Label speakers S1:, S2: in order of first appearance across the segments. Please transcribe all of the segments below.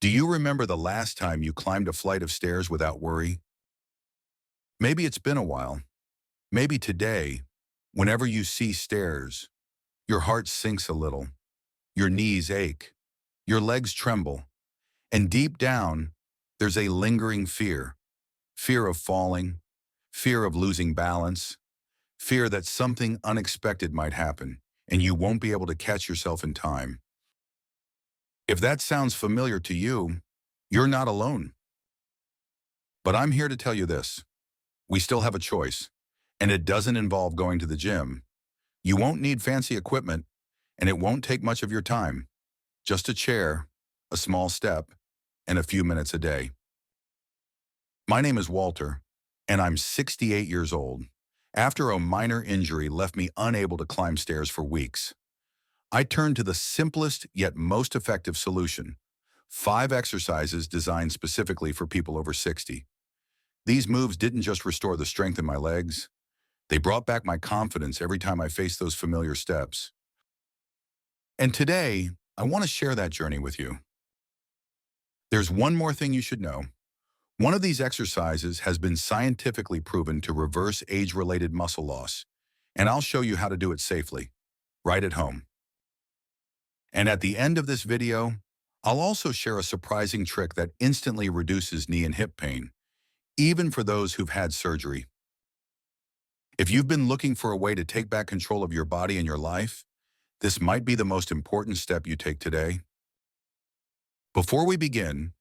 S1: Do you remember the last time you climbed a flight of stairs without worry? Maybe it's been a while. Maybe today, whenever you see stairs, your heart sinks a little, your knees ache, your legs tremble, and deep down, there's a lingering fear. Fear of falling, fear of losing balance, fear that something unexpected might happen and you won't be able to catch yourself in time. If that sounds familiar to you, you're not alone. But I'm here to tell you this. We still have a choice, and it doesn't involve going to the gym. You won't need fancy equipment, and it won't take much of your time. Just a chair, a small step, and a few minutes a day. My name is Walter, and I'm 68 years old. After a minor injury left me unable to climb stairs for weeks, I turned to the simplest yet most effective solution: 5 exercises designed specifically for people over 60. These moves didn't just restore the strength in my legs, they brought back my confidence every time I faced those familiar steps. And today, I want to share that journey with you. There's one more thing you should know. One of these exercises has been scientifically proven to reverse age-related muscle loss, and I'll show you how to do it safely, right at home. And at the end of this video, I'll also share a surprising trick that instantly reduces knee and hip pain, even for those who've had surgery. If you've been looking for a way to take back control of your body and your life, this might be the most important step you take today. Before we begin,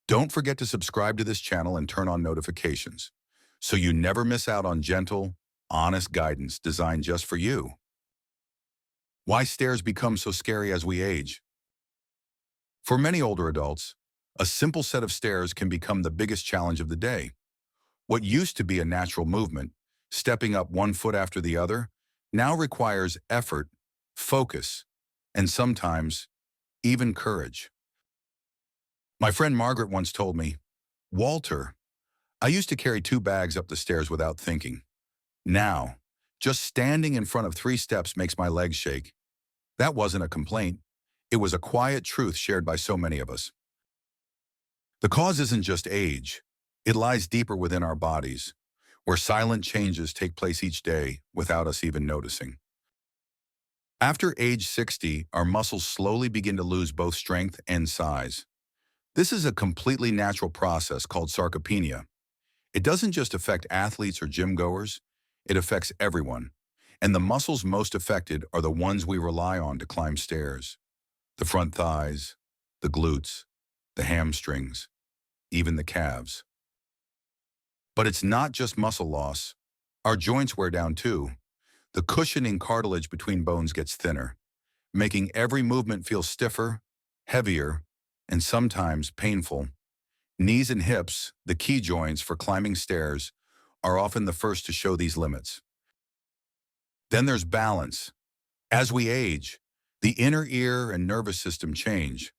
S1: don't forget to subscribe to this channel and turn on notifications so you never miss out on gentle, honest guidance designed just for you. Why stairs become so scary as we age? For many older adults, a simple set of stairs can become the biggest challenge of the day. What used to be a natural movement, stepping up one foot after the other, now requires effort, focus, and sometimes even courage. My friend Margaret once told me, "Walter, I used to carry 2 bags up the stairs without thinking. Now, just standing in front of 3 steps makes my legs shake." That wasn't a complaint. It was a quiet truth shared by so many of us. The cause isn't just age. It lies deeper within our bodies, where silent changes take place each day without us even noticing. After age 60, our muscles slowly begin to lose both strength and size. This is a completely natural process called sarcopenia. It doesn't just affect athletes or gym goers, it affects everyone. And the muscles most affected are the ones we rely on to climb stairs. The front thighs, the glutes, the hamstrings, even the calves. But it's not just muscle loss. Our joints wear down too. The cushioning cartilage between bones gets thinner, making every movement feel stiffer, heavier, and sometimes painful. Knees and hips, the key joints for climbing stairs, are often the first to show these limits. Then there's balance. As we age, the inner ear and nervous system change.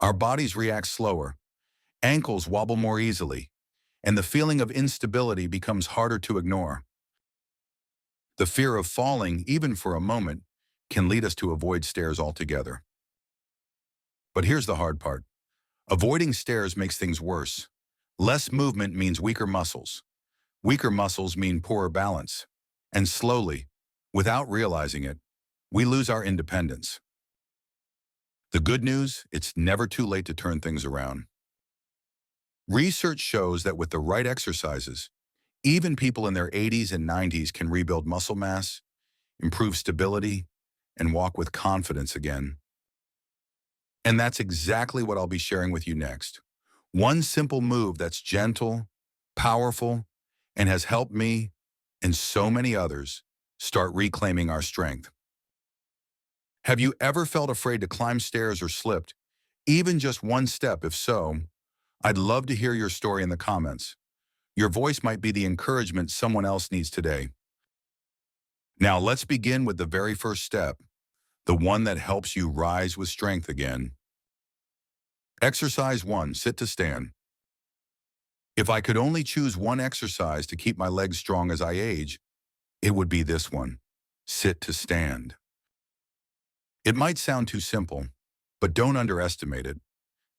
S1: Our bodies react slower, ankles wobble more easily, and the feeling of instability becomes harder to ignore. The fear of falling, even for a moment, can lead us to avoid stairs altogether. But here's the hard part. Avoiding stairs makes things worse. Less movement means weaker muscles. Weaker muscles mean poorer balance. And slowly, without realizing it, we lose our independence. The good news, it's never too late to turn things around. Research shows that with the right exercises, even people in their 80s and 90s can rebuild muscle mass, improve stability, and walk with confidence again. And that's exactly what I'll be sharing with you next. One simple move that's gentle, powerful, and has helped me and so many others start reclaiming our strength. Have you ever felt afraid to climb stairs or slipped, even just one step? If so, I'd love to hear your story in the comments. Your voice might be the encouragement someone else needs today. Now let's begin with the very first step, the one that helps you rise with strength again. Exercise 1, sit to stand. If I could only choose one exercise to keep my legs strong as I age, it would be this one, sit to stand. It might sound too simple, but don't underestimate it.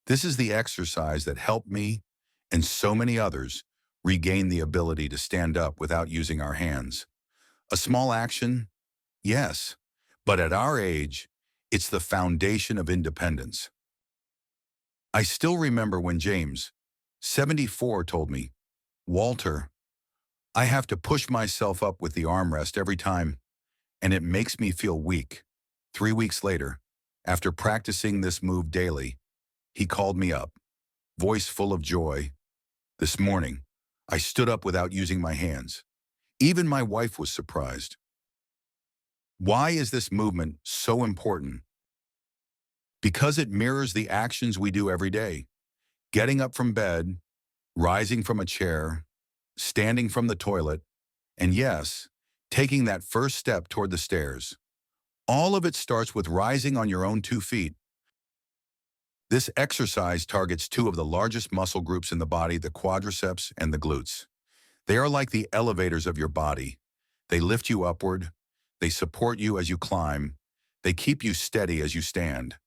S1: This is the exercise that helped me and so many others regain the ability to stand up without using our hands. A small action, yes, but at our age, it's the foundation of independence. I still remember when James, 74, told me, "Walter, I have to push myself up with the armrest every time, and it makes me feel weak." 3 weeks later, after practicing this move daily, he called me up, voice full of joy. "This morning, I stood up without using my hands. Even my wife was surprised." Why is this movement so important? Because it mirrors the actions we do every day. Getting up from bed, rising from a chair, standing from the toilet, and yes, taking that first step toward the stairs. All of it starts with rising on your own 2 feet. This exercise targets two of the largest muscle groups in the body, the quadriceps and the glutes. They are like the elevators of your body. They lift you upward, they support you as you climb, they keep you steady as you stand.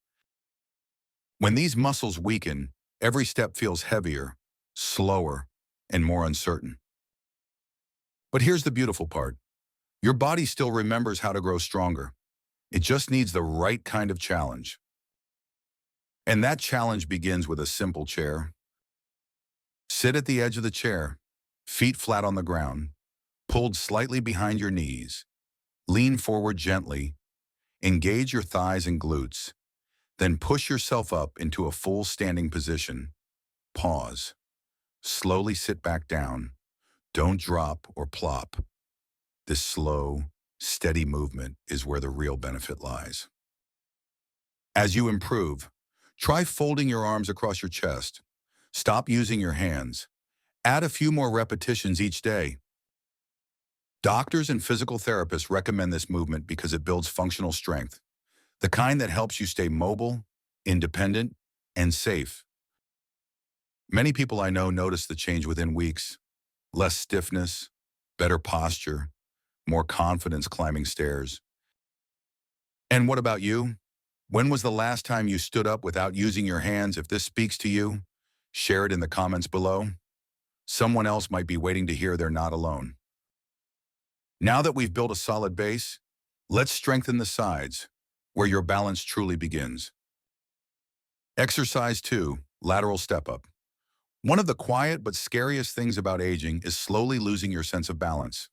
S1: When these muscles weaken, every step feels heavier, slower, and more uncertain. But here's the beautiful part. Your body still remembers how to grow stronger. It just needs the right kind of challenge. And that challenge begins with a simple chair. Sit at the edge of the chair, feet flat on the ground, pulled slightly behind your knees. Lean forward gently, engage your thighs and glutes, then push yourself up into a full standing position. Pause. Slowly sit back down. Don't drop or plop. This slow, steady movement is where the real benefit lies. As you improve, try folding your arms across your chest. Stop using your hands. Add a few more repetitions each day. Doctors and physical therapists recommend this movement because it builds functional strength, the kind that helps you stay mobile, independent, and safe. Many people I know notice the change within weeks. Less stiffness, better posture, more confidence climbing stairs. And what about you? When was the last time you stood up without using your hands? If this speaks to you, share it in the comments below. Someone else might be waiting to hear they're not alone. Now that we've built a solid base, let's strengthen the sides, where your balance truly begins. Exercise 2, lateral step up. One of the quiet but scariest things about aging is slowly losing your sense of balance.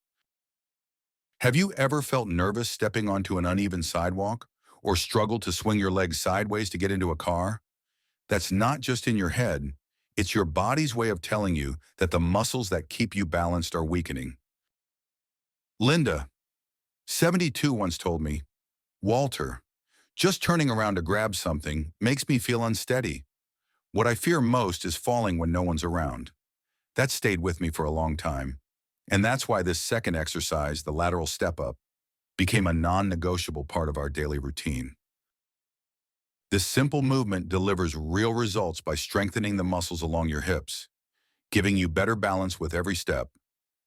S1: Have you ever felt nervous stepping onto an uneven sidewalk or struggled to swing your legs sideways to get into a car? That's not just in your head, it's your body's way of telling you that the muscles that keep you balanced are weakening. Linda, 72, once told me, "Walter, just turning around to grab something makes me feel unsteady. What I fear most is falling when no one's around." That stayed with me for a long time. And that's why this second exercise, the lateral step up, became a non-negotiable part of our daily routine. This simple movement delivers real results by strengthening the muscles along your hips, giving you better balance with every step,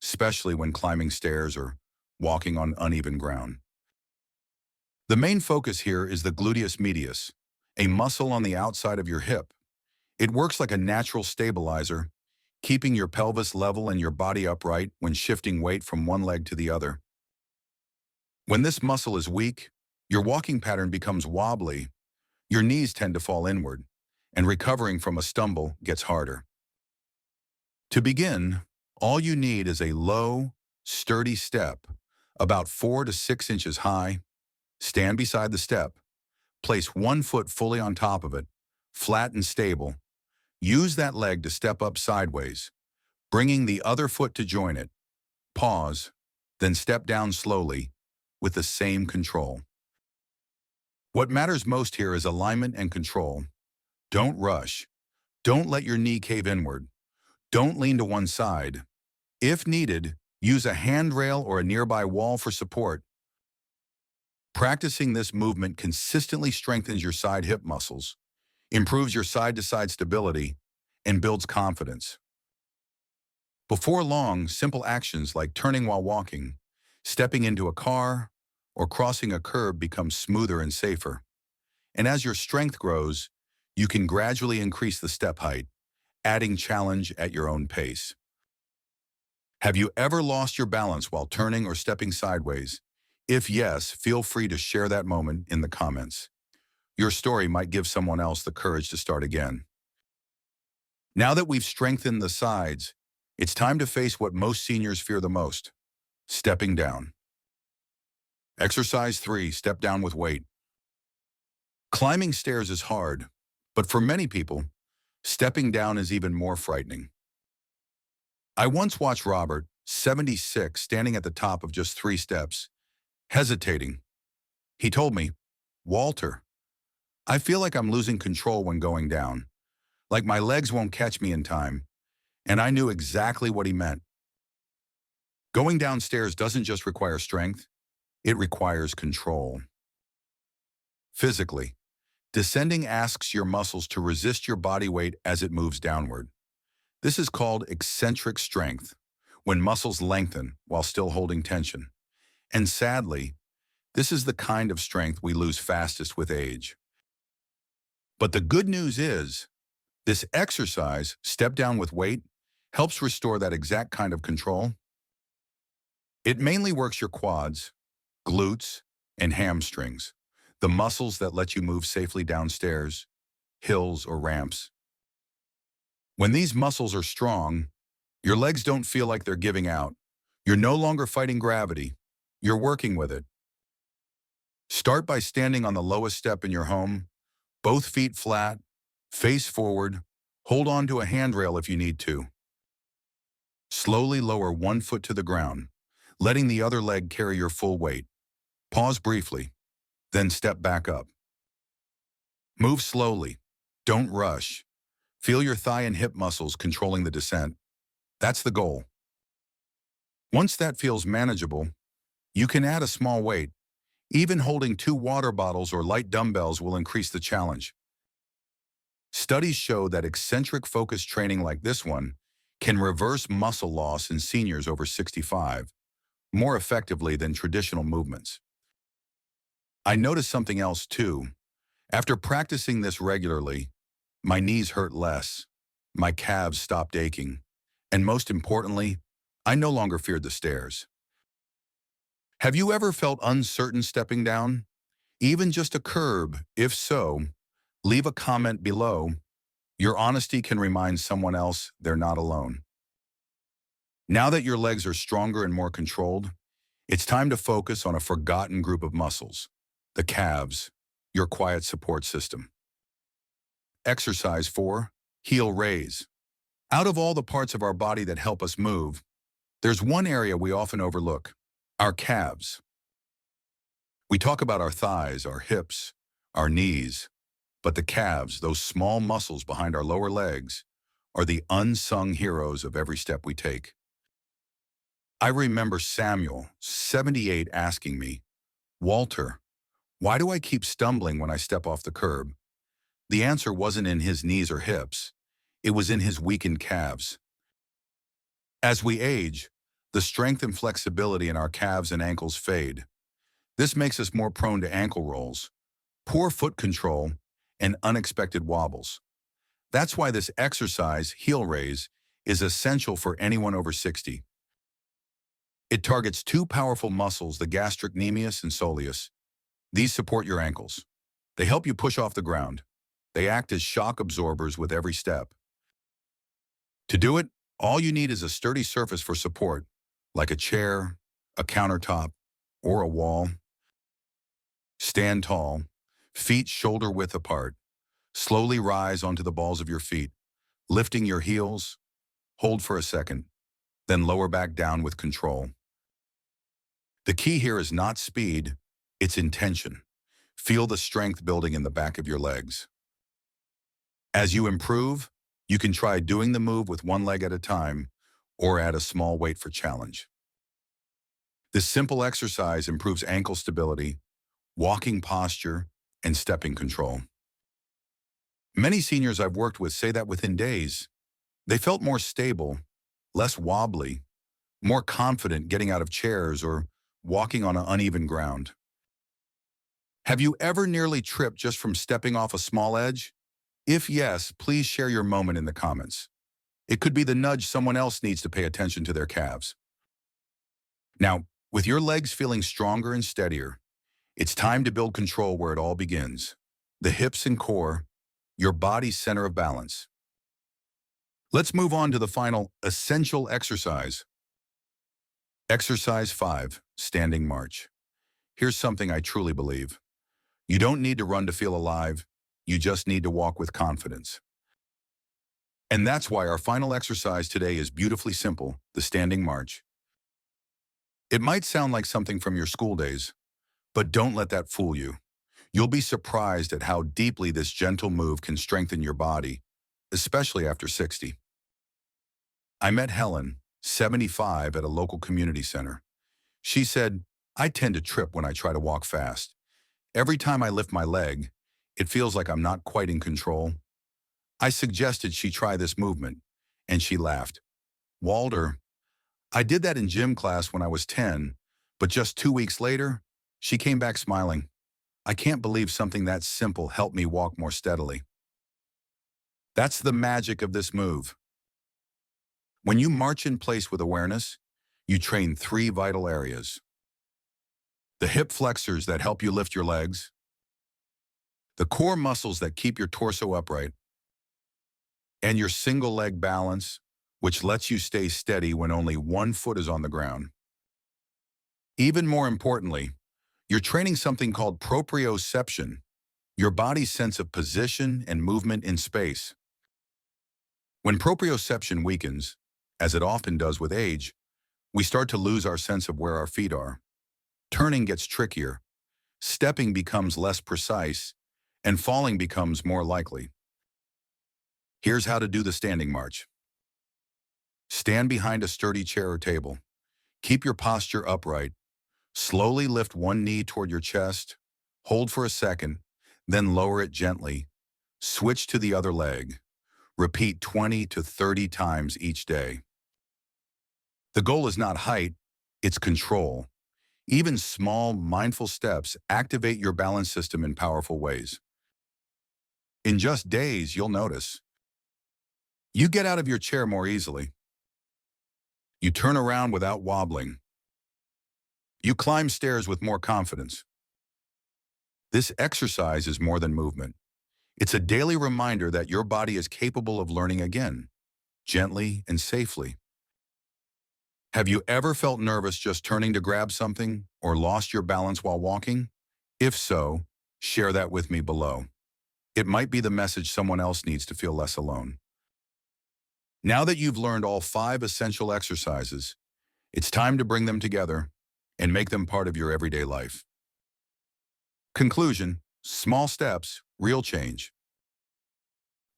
S1: especially when climbing stairs or walking on uneven ground. The main focus here is the gluteus medius, a muscle on the outside of your hip. It works like a natural stabilizer, keeping your pelvis level and your body upright when shifting weight from one leg to the other. When this muscle is weak, your walking pattern becomes wobbly, your knees tend to fall inward, and recovering from a stumble gets harder. To begin, all you need is a low, sturdy step, about 4 to 6 inches high. Stand beside the step. Place one foot fully on top of it, flat and stable. Use that leg to step up sideways, bringing the other foot to join it. Pause, then step down slowly with the same control. What matters most here is alignment and control. Don't rush. Don't let your knee cave inward. Don't lean to one side. If needed, use a handrail or a nearby wall for support. Practicing this movement consistently strengthens your side hip muscles, improves your side-to-side stability, and builds confidence. Before long, simple actions like turning while walking, stepping into a car, or crossing a curb become smoother and safer. And as your strength grows, You can gradually increase the step height, adding challenge at your own pace. Have you ever lost your balance while turning or stepping sideways? If yes, feel free to share that moment in the comments. Your story might give someone else the courage to start again. Now that we've strengthened the sides, it's time to face what most seniors fear the most: stepping down. Exercise 3, step down with weight. Climbing stairs is hard, but for many people, stepping down is even more frightening. I once watched Robert, 76, standing at the top of just 3 steps, hesitating. He told me, "Walter, I feel like I'm losing control when going down, like my legs won't catch me in time," and I knew exactly what he meant. Going downstairs doesn't just require strength, it requires control. Physically, descending asks your muscles to resist your body weight as it moves downward. This is called eccentric strength, when muscles lengthen while still holding tension. And sadly, this is the kind of strength we lose fastest with age. But the good news is, this exercise, step down with weight, helps restore that exact kind of control. It mainly works your quads, glutes, and hamstrings, the muscles that let you move safely downstairs, hills, or ramps. When these muscles are strong, your legs don't feel like they're giving out. You're no longer fighting gravity. You're working with it. Start by standing on the lowest step in your home, both feet flat, face forward, hold on to a handrail if you need to. Slowly lower one foot to the ground, letting the other leg carry your full weight. Pause briefly, then step back up. Move slowly. Don't rush. Feel your thigh and hip muscles controlling the descent. That's the goal. Once that feels manageable, you can add a small weight. Even holding 2 water bottles or light dumbbells will increase the challenge. Studies show that eccentric focused training like this one can reverse muscle loss in seniors over 65 more effectively than traditional movements. I noticed something else too. After practicing this regularly, my knees hurt less, my calves stopped aching, and most importantly, I no longer feared the stairs. Have you ever felt uncertain stepping down? Even just a curb? If so, leave a comment below. Your honesty can remind someone else they're not alone. Now that your legs are stronger and more controlled, it's time to focus on a forgotten group of muscles: the calves, your quiet support system. Exercise 4, heel raise. Out of all the parts of our body that help us move, there's one area we often overlook: our calves. We talk about our thighs, our hips, our knees, but the calves, those small muscles behind our lower legs, are the unsung heroes of every step we take. I remember Samuel, 78, asking me, "Walter, why do I keep stumbling when I step off the curb?" The answer wasn't in his knees or hips. It was in his weakened calves. As we age, the strength and flexibility in our calves and ankles fade. This makes us more prone to ankle rolls, poor foot control, and unexpected wobbles. That's why this exercise, heel raise, is essential for anyone over 60. It targets 2 powerful muscles, the gastrocnemius and soleus. These support your ankles. They help you push off the ground. They act as shock absorbers with every step. To do it, all you need is a sturdy surface for support, like a chair, a countertop, or a wall. Stand tall, feet shoulder width apart. Slowly rise onto the balls of your feet, lifting your heels. Hold for a second, then lower back down with control. The key here is not speed, it's intention. Feel the strength building in the back of your legs. As you improve, you can try doing the move with one leg at a time or add a small weight for challenge. This simple exercise improves ankle stability, walking posture, and stepping control. Many seniors I've worked with say that within days, they felt more stable, less wobbly, more confident getting out of chairs or walking on an uneven ground. Have you ever nearly tripped just from stepping off a small edge? If yes, please share your moment in the comments. It could be the nudge someone else needs to pay attention to their calves. Now, with your legs feeling stronger and steadier, it's time to build control where it all begins. The hips and core, your body's center of balance. Let's move on to the final essential exercise. Exercise 5, Standing March. Here's something I truly believe. You don't need to run to feel alive. You just need to walk with confidence. And that's why our final exercise today is beautifully simple, the standing march. It might sound like something from your school days, but don't let that fool you. You'll be surprised at how deeply this gentle move can strengthen your body, especially after 60. I met Helen, 75, at a local community center. She said, "I tend to trip when I try to walk fast. Every time I lift my leg, it feels like I'm not quite in control." I suggested she try this movement, and she laughed. "Walter, I did that in gym class when I was 10, but just 2 weeks later, she came back smiling. I can't believe something that simple helped me walk more steadily." That's the magic of this move. When you march in place with awareness, you train 3 vital areas. The hip flexors that help you lift your legs, the core muscles that keep your torso upright, and your single leg balance, which lets you stay steady when only one foot is on the ground. Even more importantly, you're training something called proprioception, your body's sense of position and movement in space. When proprioception weakens, as it often does with age, we start to lose our sense of where our feet are. Turning gets trickier, stepping becomes less precise, and falling becomes more likely. Here's how to do the standing march. Stand behind a sturdy chair or table. Keep your posture upright. Slowly lift one knee toward your chest. Hold for a second, then lower it gently. Switch to the other leg. Repeat 20 to 30 times each day. The goal is not height, it's control. Even small, mindful steps activate your balance system in powerful ways. In just days, you'll notice. You get out of your chair more easily. You turn around without wobbling. You climb stairs with more confidence. This exercise is more than movement. It's a daily reminder that your body is capable of learning again, gently and safely. Have you ever felt nervous just turning to grab something or lost your balance while walking? If so, share that with me below. It might be the message someone else needs to feel less alone. Now that you've learned all 5 essential exercises, it's time to bring them together and make them part of your everyday life. Conclusion: small steps, real change.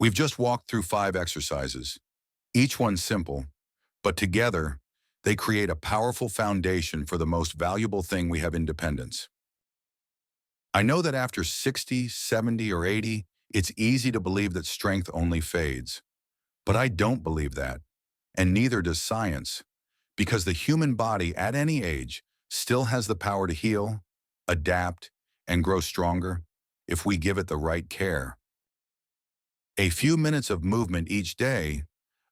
S1: We've just walked through 5 exercises, each one simple, but together, they create a powerful foundation for the most valuable thing we have: independence. I know that after 60, 70, or 80, it's easy to believe that strength only fades. But I don't believe that, and neither does science, because the human body at any age still has the power to heal, adapt, and grow stronger if we give it the right care. A few minutes of movement each day,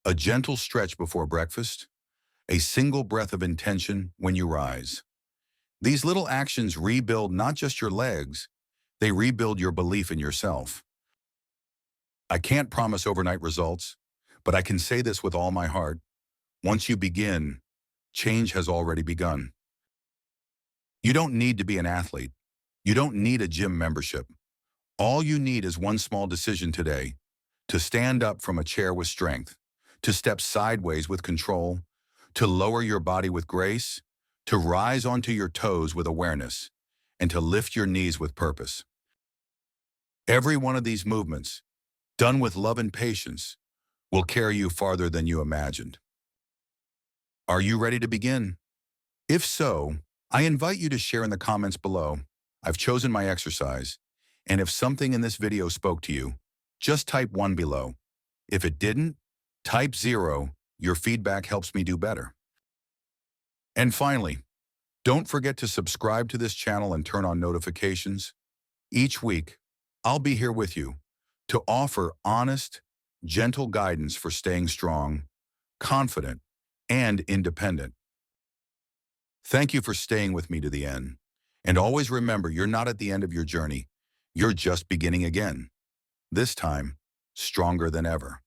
S1: a gentle stretch before breakfast, a single breath of intention when you rise. These little actions rebuild not just your legs, they rebuild your belief in yourself. I can't promise overnight results, but I can say this with all my heart. Once you begin, change has already begun. You don't need to be an athlete. You don't need a gym membership. All you need is one small decision today: to stand up from a chair with strength, to step sideways with control, to lower your body with grace, to rise onto your toes with awareness, and to lift your knees with purpose. Every one of these movements, done with love and patience, will carry you farther than you imagined. Are you ready to begin? If so, I invite you to share in the comments below. I've chosen my exercise, and if something in this video spoke to you, just type 1 below. If it didn't, type 0. Your feedback helps me do better. And finally, don't forget to subscribe to this channel and turn on notifications. Each week, I'll be here with you, to offer honest, gentle guidance for staying strong, confident, and independent. Thank you for staying with me to the end. And always remember, you're not at the end of your journey. You're just beginning again. This time, stronger than ever.